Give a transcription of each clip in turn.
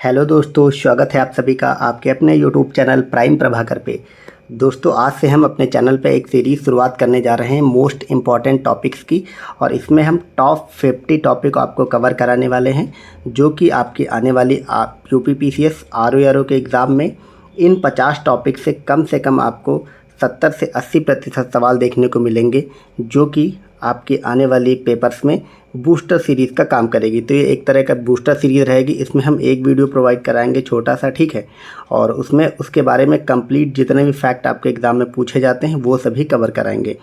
Hello दोस्तों, स्वागत है आप सभी का आपके अपने यूट्यूब चैनल प्राइम प्रभाकर पे। दोस्तों, आज से हम अपने चैनल पे एक सीरीज़ शुरुआत करने जा रहे हैं मोस्ट इम्पॉर्टेंट टॉपिक्स की। और इसमें हम टॉप 50 टॉपिक आपको कवर कराने वाले हैं, जो कि आपकी आने वाली यूपीपीसीएस आरओ के एग्ज़ाम में इन 50 टॉपिक से कम आपको 70 से 80% सवाल देखने को मिलेंगे, जो कि आपके आने वाली पेपर्स में बूस्टर सीरीज़ का काम करेगी। तो ये एक तरह का बूस्टर सीरीज़ रहेगी। इसमें हम एक वीडियो प्रोवाइड कराएंगे छोटा सा, ठीक है, और उसमें उसके बारे में कंप्लीट जितने भी फैक्ट आपके एग्ज़ाम में पूछे जाते हैं वो सभी कवर कराएंगे।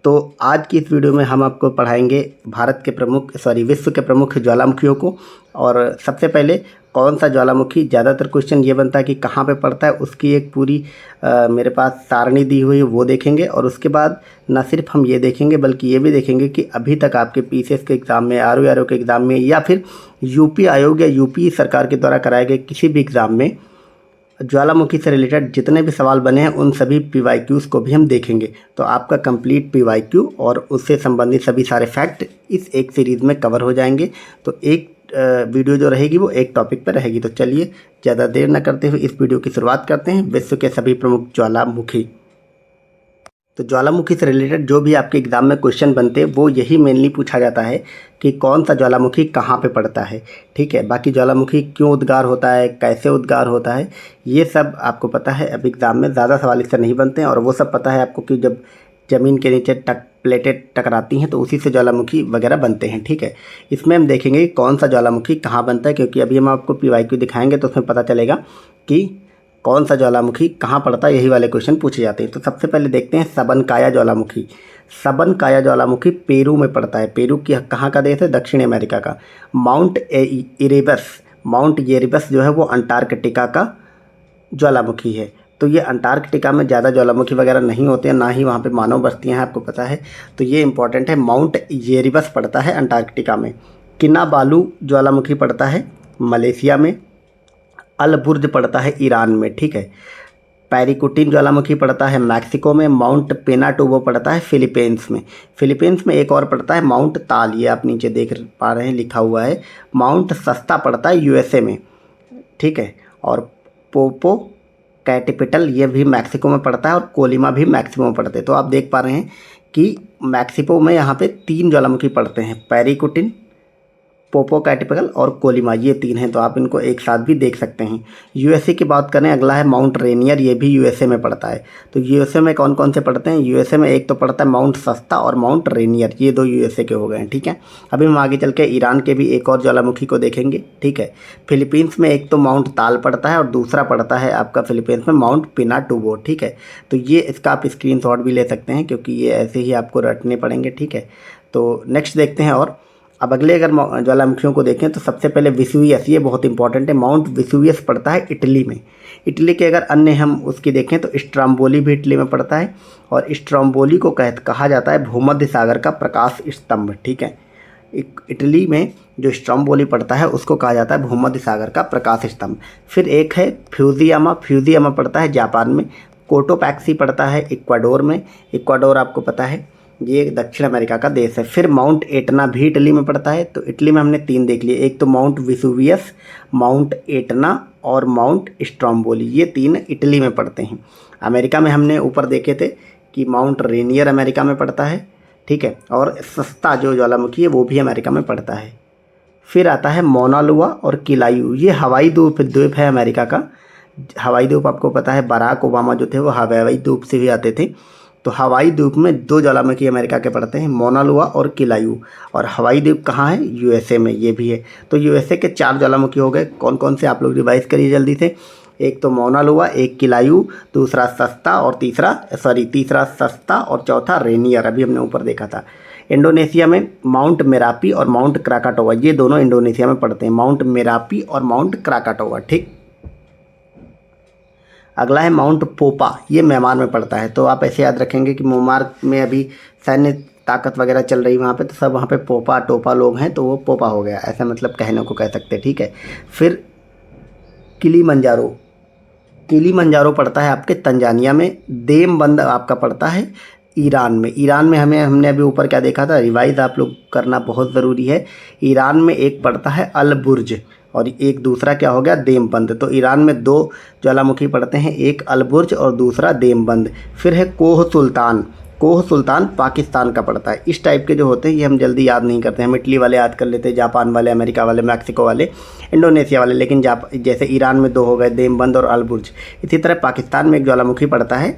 तो आज की इस वीडियो में हम आपको पढ़ाएंगे विश्व के प्रमुख ज्वालामुखियों को। और सबसे पहले कौन सा ज्वालामुखी, ज़्यादातर क्वेश्चन ये बनता है कि कहाँ पे पड़ता है, उसकी एक पूरी मेरे पास सारणी दी हुई है, वो देखेंगे। और उसके बाद न सिर्फ हम ये देखेंगे बल्कि ये भी देखेंगे कि अभी तक आपके पीसीएस के एग्ज़ाम में, आरओ के एग्ज़ाम में, या फिर यूपी आयोग या यूपी सरकार के द्वारा कराए गए किसी भी एग्ज़ाम में ज्वालामुखी से रिलेटेड जितने भी सवाल बने हैं उन सभी पीवाईक्यूज़ को भी हम देखेंगे। तो आपका कंप्लीट पीवाईक्यू और उससे संबंधित सभी सारे फैक्ट इस एक सीरीज़ में कवर हो जाएंगे। तो एक वीडियो जो रहेगी वो एक टॉपिक पर रहेगी। तो चलिए ज़्यादा देर न करते हुए इस वीडियो की शुरुआत करते हैं। विश्व के सभी प्रमुख ज्वालामुखी। तो ज्वालामुखी से रिलेटेड जो भी आपके एग्ज़ाम में क्वेश्चन बनते हैं वो यही मेनली पूछा जाता है कि कौन सा ज्वालामुखी कहाँ पे पड़ता है, ठीक है। बाकी ज्वालामुखी क्यों उद्गार होता है, कैसे उद्गार होता है, ये सब आपको पता है। अब एग्ज़ाम में ज़्यादा सवाल इससे नहीं बनते हैं। और वो सब पता है आपको कि जब ज़मीन के नीचे प्लेटें टकराती हैं तो उसी से ज्वालामुखी वगैरह बनते हैं, ठीक है। इसमें हम देखेंगे कौन सा ज्वालामुखी कहाँ बनता है, क्योंकि अभी हम आपको पीवाईक्यू दिखाएंगे तो उसमें पता चलेगा कि कौन सा ज्वालामुखी कहाँ पड़ता है। यही वाले क्वेश्चन पूछे जाते हैं। तो सबसे पहले देखते हैं सबनकाया ज्वालामुखी। सबनकाया ज्वालामुखी पेरू में पड़ता है। पेरू की कहाँ का देश है? दक्षिण अमेरिका का। माउंट एरेबस जो है वो अंटार्कटिका का ज्वालामुखी है। तो ये अंटार्कटिका में ज़्यादा ज्वालामुखी वगैरह नहीं होते हैं, ना ही वहाँ पे मानव बस्तियाँ हैं, आपको पता है। तो ये इंपॉर्टेंट है। माउंट एरेबस पड़ता है अंटार्कटिका में। किनाबालू ज्वालामुखी पड़ता है मलेशिया में। अल बुर्ज पड़ता है ईरान में, ठीक है। पैरिकुटिन ज्वालामुखी पड़ता है मैक्सिको में। माउंट पिनाटुबो पड़ता है फिलीपींस में। फिलीपींस में एक और पड़ता है माउंट ताल, ये आप नीचे देख पा रहे हैं लिखा हुआ है। माउंट सस्ता पड़ता है यूएसए में, ठीक है। और पोपो कैटिपिटल ये भी मैक्सिको में पड़ता है और कोलिमा भी मैक्सिको में पड़ते हैं। तो आप देख पा रहे हैं कि मैक्सिको में यहाँ पे 3 ज्वालामुखी पड़ते हैं, पैरिकुटिन, पोपोकैटिपिकल और कोलिमा, ये 3 हैं। तो आप इनको एक साथ भी देख सकते हैं। यूएसए की बात करें, अगला है माउंट रेनियर, ये भी यूएसए में पड़ता है। तो यूएसए में कौन कौन से पड़ते हैं? यूएसए में एक तो पड़ता है माउंट सस्ता और माउंट रेनियर, ये 2 यूएसए के हो गए हैं, ठीक है। अभी हम आगे चल के ईरान के भी एक और ज्वालामुखी को देखेंगे, ठीक है। फिलीपींस में एक तो माउंट ताल पड़ता है और दूसरा पड़ता है आपका फिलीपींस में माउंट पिनाटुबो, ठीक है। तो ये इसका आप स्क्रीनशॉट भी ले सकते हैं, क्योंकि ये ऐसे ही आपको रटने पड़ेंगे, ठीक है। तो नेक्स्ट देखते हैं। और अब अगले अगर ज्वालामुखियों को देखें तो सबसे पहले विसुवियस, ये बहुत इंपॉर्टेंट है। माउंट विसुवियस पड़ता है इटली में। इटली के अगर अन्य हम उसकी देखें तो स्ट्रोम्बोली भी इटली में पड़ता है। और स्ट्रोम्बोली को कहा जाता है भूमध्य सागर का प्रकाश स्तंभ, ठीक है। इटली में जो स्ट्रोम्बोली पड़ता है उसको कहा जाता है भूमध्य सागर का प्रकाश स्तंभ। फिर एक है फ्यूजियामा पड़ता है जापान में। कोटोपैक्सी पड़ता है इक्वाडोर में। इक्वाडोर आपको पता है ये दक्षिण अमेरिका का देश है। फिर माउंट एटना भी इटली में पड़ता है। तो इटली में हमने 3 देख लिए, एक तो माउंट विसुवियस, माउंट एटना और माउंट स्ट्रोम्बोली, ये 3 इटली में पड़ते हैं। अमेरिका में हमने ऊपर देखे थे कि माउंट रेनियर अमेरिका में पड़ता है, ठीक है। और सस्ता जो ज्वालामुखी है वो भी अमेरिका में पड़ता है। फिर आता है मोनालुआ और किलायू, ये हवाई द्वीप है अमेरिका का। हवाई द्वीप आपको पता है, बराक ओबामा जो थे वो हवाई द्वीप से भी आते थे। तो हवाई द्वीप में 2 ज्वालामुखी अमेरिका के पड़ते हैं, मोनालुआ और किलायू। और हवाई द्वीप कहाँ है? यूएसए में, ये भी है। तो यूएसए के 4 ज्वालामुखी हो गए। कौन कौन से आप लोग रिवाइज करिए जल्दी से। एक तो मोनालुआ, एक किलायू, तीसरा सस्ता और चौथा रेनियर, अभी हमने ऊपर देखा था। इंडोनेशिया में माउंट मेरापी और माउंट क्राकाटोवा, ये दोनों इंडोनेशिया में पड़ते हैं, माउंट मेरापी और माउंट क्राकाटोवा, ठीक। अगला है माउंट पोपा, ये म्यांमार में पड़ता है। तो आप ऐसे याद रखेंगे कि म्यांमार में अभी सैन्य ताकत वगैरह चल रही वहाँ पे, तो सब वहाँ पे पोपा टोपा लोग हैं, तो वो पोपा हो गया, ऐसा मतलब कहने को कह सकते हैं, ठीक है। फिर किलीमंजारो पड़ता है आपके तंजानिया में। देमबंद आपका पड़ता है ईरान में। हमने अभी ऊपर क्या देखा था, रिवाइज आप लोग करना बहुत ज़रूरी है। ईरान में एक पड़ता है अल बुर्ज, और एक दूसरा क्या हो गया, देमबंद। तो ईरान में 2 ज्वालामुखी पड़ते हैं, एक अलबुर्ज और दूसरा देमबंद। फिर है कोह सुल्तान। कोह सुल्तान पाकिस्तान का पड़ता है। इस टाइप के जो होते हैं ये हम जल्दी याद नहीं करते हैं, हम इटली वाले याद कर लेते हैं, जापान वाले, अमेरिका वाले, मैक्सिको वाले, इंडोनेशिया वाले, लेकिन जैसे ईरान में 2 हो गए, देमबंद और अलबुर्ज। इसी तरह पाकिस्तान में एक ज्वालामुखी पड़ता है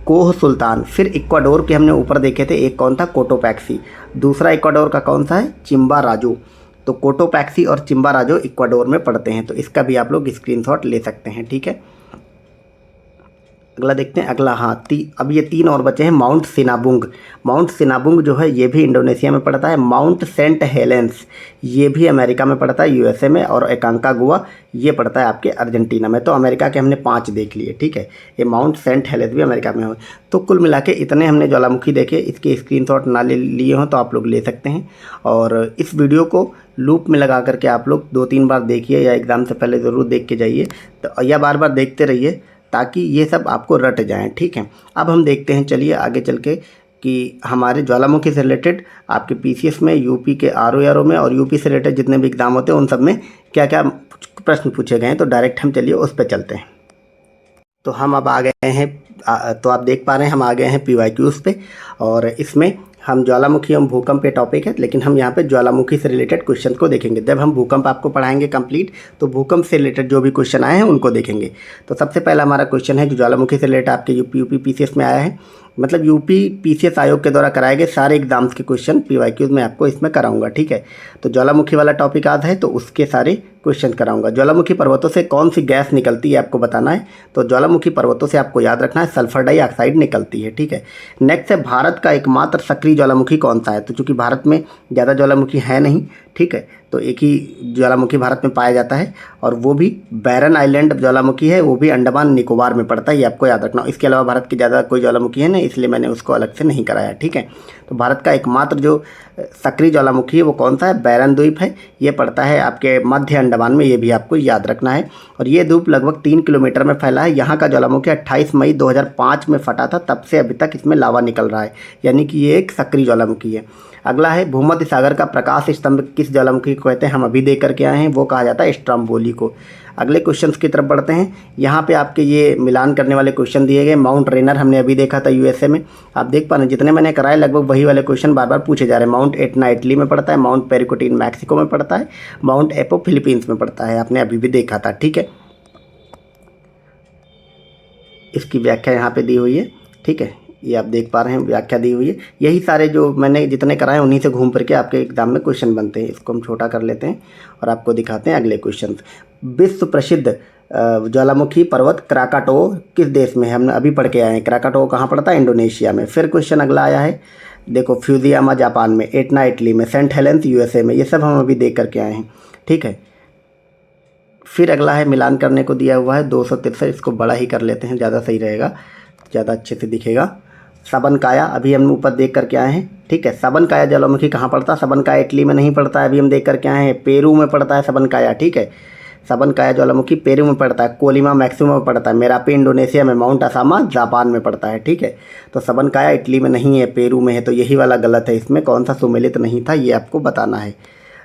कोह सुल्तान। फिर इक्वाडोर के हमने ऊपर देखे थे, एक कौन था, कोटोपैक्सी। दूसरा इक्वाडोर का कौन सा है, चिम्बाराजो। तो कोटोपैक्सी और चिम्बाराजो इक्वाडोर में पड़ते हैं, तो इसका भी आप लोग स्क्रीनशॉट ले सकते हैं, ठीक है। अगला देखते हैं, अगला अब ये 3 और बचे हैं। Mount Sinabung. माउंट सिनाबुंग जो है ये भी इंडोनेशिया में पड़ता है। माउंट सेंट हेलेंस ये भी अमेरिका में पड़ता है, यूएसए में। और एकांकागुआ ये पड़ता है आपके अर्जेंटीना में। तो अमेरिका के हमने 5 देख लिए, ठीक है। ये माउंट सेंट हेलेंस भी अमेरिका में हो। तो कुल मिला के इतने हमने ज्वालामुखी देखे। इसके स्क्रीनशॉट ना ले लिए हों तो आप लोग ले सकते हैं। और इस वीडियो को लूप में लगा करके आप लोग 2-3 बार देखिए, या एग्ज़ाम से पहले ज़रूर देख के जाइए, तो या बार बार देखते रहिए ताकि ये सब आपको रट जाएं, ठीक है। अब हम देखते हैं, चलिए आगे चल के, कि हमारे ज्वालामुखी से रिलेटेड आपके पीसीएस में, यूपी के आरओ में और यूपी से रिलेटेड जितने भी एग्ज़ाम होते हैं उन सब में क्या क्या प्रश्न पूछे गए हैं। तो डायरेक्ट हम चलिए उस पर चलते हैं। तो हम अब आ गए हैं, तो आप देख पा रहे हैं हम आ गए हैं PYQs पे। और इसमें हम ज्वालामुखी एवं भूकंप पे टॉपिक है, लेकिन हम यहाँ पे ज्वालामुखी से रिलेटेड क्वेश्चन को देखेंगे। जब हम भूकंप आपको पढ़ाएंगे कंप्लीट, तो भूकंप से रिलेटेड जो भी क्वेश्चन आए हैं उनको देखेंगे। तो सबसे पहला हमारा क्वेश्चन है जो ज्वालामुखी से रिलेटेड आपके यूपी PCS में आया है, मतलब यूपी PCS आयोग के द्वारा कराए गए सारे एग्जाम्स के क्वेश्चन PYQs में आपको इसमें कराऊंगा, ठीक है। तो ज्वालामुखी वाला टॉपिक आज है, तो उसके सारे क्वेश्चन कराऊंगा। ज्वालामुखी पर्वतों से कौन सी गैस निकलती है आपको बताना है। तो ज्वालामुखी पर्वतों से आपको याद रखना है सल्फर डाइऑक्साइड निकलती है, ठीक है। नेक्स्ट है, भारत का एकमात्र सक्रिय ज्वालामुखी कौन सा है। तो चूंकि भारत में ज़्यादा ज्वालामुखी है नहीं, ठीक है, तो एक ही ज्वालामुखी भारत में पाया जाता है, और वो भी बैरन आइलैंड ज्वालामुखी है, वो भी अंडमान निकोबार में पड़ता है, ये आपको याद रखना। इसके अलावा भारत की ज़्यादा कोई ज्वालामुखी है नहीं, इसलिए मैंने उसको अलग से नहीं कराया, ठीक है। तो भारत का एकमात्र जो सक्रिय ज्वालामुखी है वो कौन सा है, बैरन द्वीप है, ये पड़ता है आपके मध्य अंडमान में, ये भी आपको याद रखना है। और ये द्वीप लगभग 3 किलोमीटर में फैला है। यहाँ का ज्वालामुखी 28 मई 2005 में फटा था, तब से अभी तक इसमें लावा निकल रहा है, यानी कि ये एक सक्रिय ज्वालामुखी है। अगला है, भूमध्य सागर का प्रकाश स्तंभ किस ज्वालामुखी को कहते हैं। हम अभी देख करके आए हैं, वो कहा जाता है स्ट्रोम्बोली को। अगले क्वेश्चंस की तरफ बढ़ते हैं। यहाँ पे आपके ये मिलान करने वाले क्वेश्चन दिए गए। माउंट रेनर हमने अभी देखा था यूएसए में, आप देख पा रहे हैं जितने मैंने कराए लगभग वही वाले क्वेश्चन बार बार पूछे जा रहे हैं। माउंट एटना इटली में पड़ता है, माउंट पेरिकोटिन मैक्सिको में पड़ता है, माउंट एपो फिलीपींस में पड़ता है, आपने अभी भी देखा था, ठीक है। इसकी व्याख्या यहाँ पे दी हुई है, ठीक है, ये आप देख पा रहे हैं व्याख्या दी हुई है। यही सारे जो मैंने जितने कराए उन्हीं से घूम फिर के आपके एग्जाम में क्वेश्चन बनते हैं। इसको हम छोटा कर लेते हैं और आपको दिखाते हैं अगले क्वेश्चन। विश्व प्रसिद्ध ज्वालामुखी पर्वत क्राकाटो किस देश में है, हमने अभी पढ़ के आए हैं। क्राकाटो कहाँ पड़ता है, इंडोनेशिया में। फिर क्वेश्चन अगला आया है, देखो, फ्यूजियामा जापान में, एटना इटली में, सेंट हेलेंस यूएसए में, ये सब हम अभी देख करके आए हैं, ठीक है। फिर अगला है, मिलान करने को दिया हुआ है 263, इसको बड़ा ही कर लेते हैं, ज़्यादा सही रहेगा, ज़्यादा अच्छे से दिखेगा। सबनकाया अभी हम ऊपर देख करके आए हैं, ठीक है। सबनकाया ज्वालामुखी कहाँ पड़ता है, सबनकाया इटली में नहीं पड़ता है, अभी हम देख करके आए हैं, पेरू में पड़ता है सबनकाया, ठीक है। सबनकाया ज्वालामुखी पेरू में पड़ता है, कोलिमा मैक्सिमो में पड़ता है, मेरापी इंडोनेशिया में, माउंट असामा जापान में पड़ता है, ठीक है। तो सबनकाया इटली में नहीं है, पेरू में है, तो यही वाला गलत है। इसमें कौन सा सुमेलित नहीं था, ये आपको बताना है।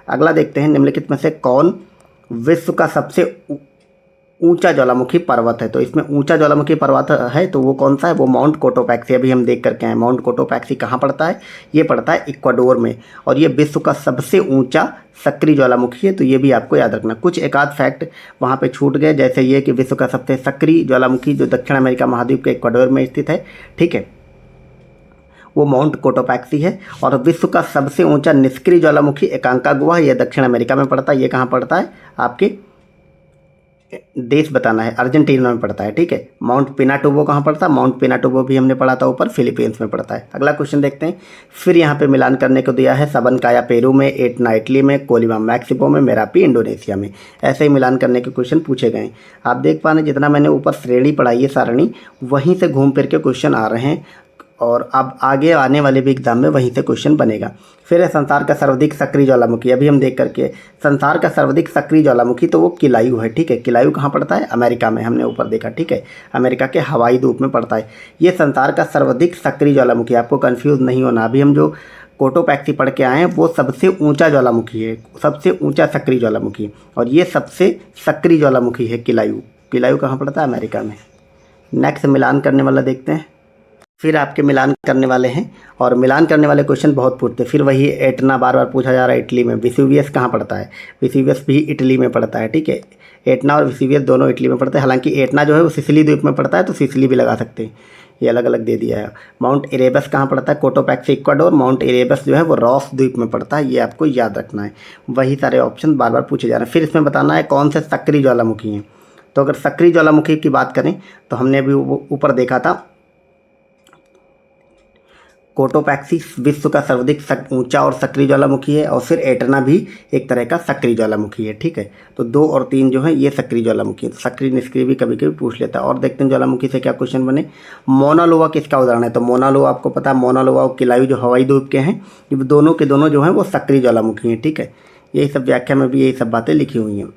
अगला देखते हैं, निम्नलिखित में से कौन विश्व का सबसे ऊंचा ज्वालामुखी पर्वत है। तो इसमें ऊंचा ज्वालामुखी पर्वत है, तो वो कौन सा है, वो माउंट कोटोपैक्सी, अभी हम देख करके आए। माउंट कोटोपैक्सी कहाँ पड़ता है, ये पड़ता है इक्वाडोर में, और ये विश्व का सबसे ऊंचा सक्रिय ज्वालामुखी है, तो ये भी आपको याद रखना। कुछ एक आध फैक्ट वहाँ पे छूट गए, जैसे ये कि विश्व का सबसे सक्रिय ज्वालामुखी जो दक्षिण अमेरिका महाद्वीप के इक्वाडोर में स्थित है, ठीक है, वो माउंट कोटोपैक्सी है। और विश्व का सबसे ऊंचा निष्क्रिय ज्वालामुखी एकांकागुआ, ये दक्षिण अमेरिका में पड़ता है। ये कहाँ पड़ता है, आपके देश बताना है, अर्जेंटीना में पड़ता है, ठीक है। माउंट पिनाटुबो कहाँ पड़ता है, माउंट पिनाटुबो भी हमने पढ़ा था ऊपर, फिलीपींस में पड़ता है। अगला क्वेश्चन देखते हैं। फिर यहाँ पे मिलान करने को दिया है, सबनकाया पेरू में, एटना इटली में, कोलिमा मैक्सिको में, मेरापी इंडोनेशिया में। ऐसे ही मिलान करने के क्वेश्चन पूछे गए। आप देख पा रहे हैं जितना मैंने ऊपर श्रेणी पढ़ाई है, सारणी, वहीं से घूम फिर के क्वेश्चन आ रहे हैं, और अब आगे आने वाले भी एग्जाम में वहीं से क्वेश्चन बनेगा। फिर है संसार का सर्वाधिक सक्रिय ज्वालामुखी, अभी हम देख करके संसार का सर्वाधिक सक्रिय ज्वालामुखी, तो वो किलायू है, ठीक है। किलायू कहाँ पड़ता है, अमेरिका में, हमने ऊपर देखा, ठीक है, अमेरिका के हवाई द्वीप में पड़ता है। ये संसार का सर्वाधिक सक्रिय ज्वालामुखी, आपको कंफ्यूज नहीं होना। अभी हम जो कोटोपैक्सी पढ़ के आए हैं, वो सबसे ऊंचा ज्वालामुखी है, सबसे ऊंचा सक्रिय ज्वालामुखी, और ये सबसे सक्रिय ज्वालामुखी है किलायू। किलायू कहाँ पड़ता है? अमेरिका में। नेक्स्ट मिलान करने वाला देखते हैं। फिर आपके मिलान करने वाले हैं, और मिलान करने वाले क्वेश्चन बहुत पूछते हैं। फिर वही एटना बार बार पूछा जा रहा है, इटली में। वेसुवियस कहाँ पड़ता है? वेसुवियस भी इटली में पड़ता है, ठीक है। एटना और वेसुवियस दोनों इटली में पड़ते हैं। हालांकि एटना जो है वो सिसिली द्वीप में पड़ता है, तो सिसिली भी लगा सकते हैं, ये अलग अलग दे दिया है। माउंट इरेबस कहाँ पड़ता है? Cotopaxi Ecuador. माउंट इरेबस जो है वो रॉस द्वीप में पड़ता है, ये आपको याद रखना है। वही सारे ऑप्शन बार बार पूछे जा रहे हैं। फिर इसमें बताना है कौन से सक्रिय ज्वालामुखी हैं। तो अगर सक्रिय ज्वालामुखी की बात करें तो हमने अभी ऊपर देखा था, कोटोपैक्सी विश्व का सर्वाधिक ऊंचा और सक्रिय ज्वालामुखी है, और फिर एटना भी एक तरह का सक्रिय ज्वालामुखी है, ठीक है। तो 2 और 3 जो है ये सक्रिय ज्वालामुखी है। सक्रिय निष्क्रिय भी कभी कभी पूछ लेता है। और देखते हैं ज्वालामुखी से क्या क्वेश्चन बने। मोना लोआ किसका उदाहरण है? तो मोना लोआ आपको पता है, मोना लोआ और किलायू जो हवाई द्वीप के हैं, ये दोनों के दोनों जो हैं वो सक्रिय ज्वालामुखी हैं, ठीक है। यही सब व्याख्या में भी यही सब बातें लिखी हुई हैं।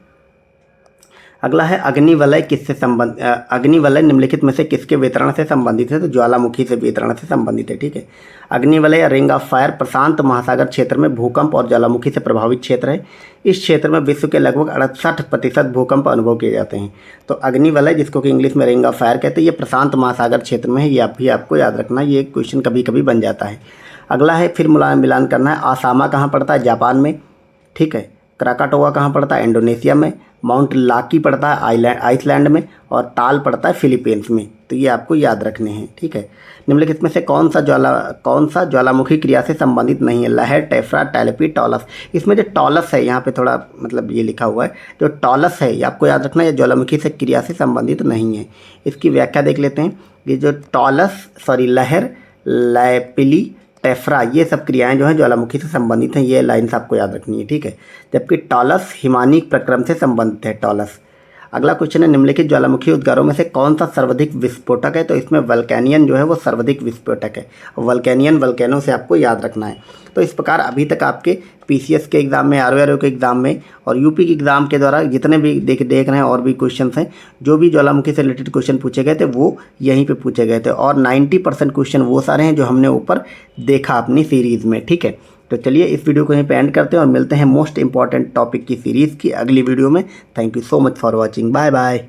अगला है अग्निवलय किससे संबंध, अग्निवलय निम्नलिखित में से किसके वितरण से संबंधित है? तो ज्वालामुखी से वितरण से संबंधित है, ठीक है। अग्निवलय या रिंग ऑफ फायर प्रशांत महासागर क्षेत्र में भूकंप और ज्वालामुखी से प्रभावित क्षेत्र है। इस क्षेत्र में विश्व के लगभग 68% भूकंप अनुभव किए जाते हैं। तो अग्निवलय, जिसको कि इंग्लिश में रिंग ऑफ फायर कहते हैं, ये प्रशांत महासागर क्षेत्र में है। ये आप भी आपको याद रखना, ये क्वेश्चन कभी कभी बन जाता है। अगला है फिर मिलान करना है। आसामा कहाँ पड़ता है? जापान में, ठीक है। क्राकाटोआ कहाँ पड़ता है? इंडोनेशिया में। माउंट लाकी पड़ता है आइसलैंड में, और ताल पड़ता है फिलीपींस में। तो ये आपको याद रखने हैं, ठीक है। निम्नलिखित में से कौन सा ज्वालामुखी क्रिया से संबंधित नहीं है? लहर, टेफ्रा, टैलेपी, टॉलस। इसमें जो टॉलस है, यहाँ पे थोड़ा मतलब ये लिखा हुआ है, जो टॉलस है ये आपको याद रखना है, ज्वालामुखी से क्रिया से संबंधित नहीं है। इसकी व्याख्या देख लेते हैं। ये जो लहर, लैपिली, टेफ्रा, ये सब क्रियाएं जो हैं ज्वालामुखी से संबंधित हैं। ये लाइन्स आपको याद रखनी है, ठीक है। जबकि टॉलस हिमानी प्रक्रम से संबंधित है, टॉलस। अगला क्वेश्चन है, निम्नलिखित ज्वालामुखी उद्गारों में से कौन सा सर्वाधिक विस्फोटक है? तो इसमें वल्केनियन जो है वो सर्वाधिक विस्फोटक है। वल्केनियन वल्केनो से आपको याद रखना है। तो इस प्रकार अभी तक आपके पीसीएस के एग्ज़ाम में, आरओआरओ के एग्ज़ाम में और यूपी के एग्ज़ाम के द्वारा जितने भी देख रहे हैं और भी क्वेश्चन हैं, जो भी ज्वालामुखी से रिलेटेड क्वेश्चन पूछे गए थे वो यहीं पे पूछे गए थे। और 90% क्वेश्चन वो सारे हैं जो हमने ऊपर देखा अपनी सीरीज़ में, ठीक है। तो चलिए इस वीडियो को यहीं पे एंड करते हैं और मिलते हैं मोस्ट इंपॉर्टेंट टॉपिक की सीरीज़ की अगली वीडियो में। Thank you so much for watching. Bye bye.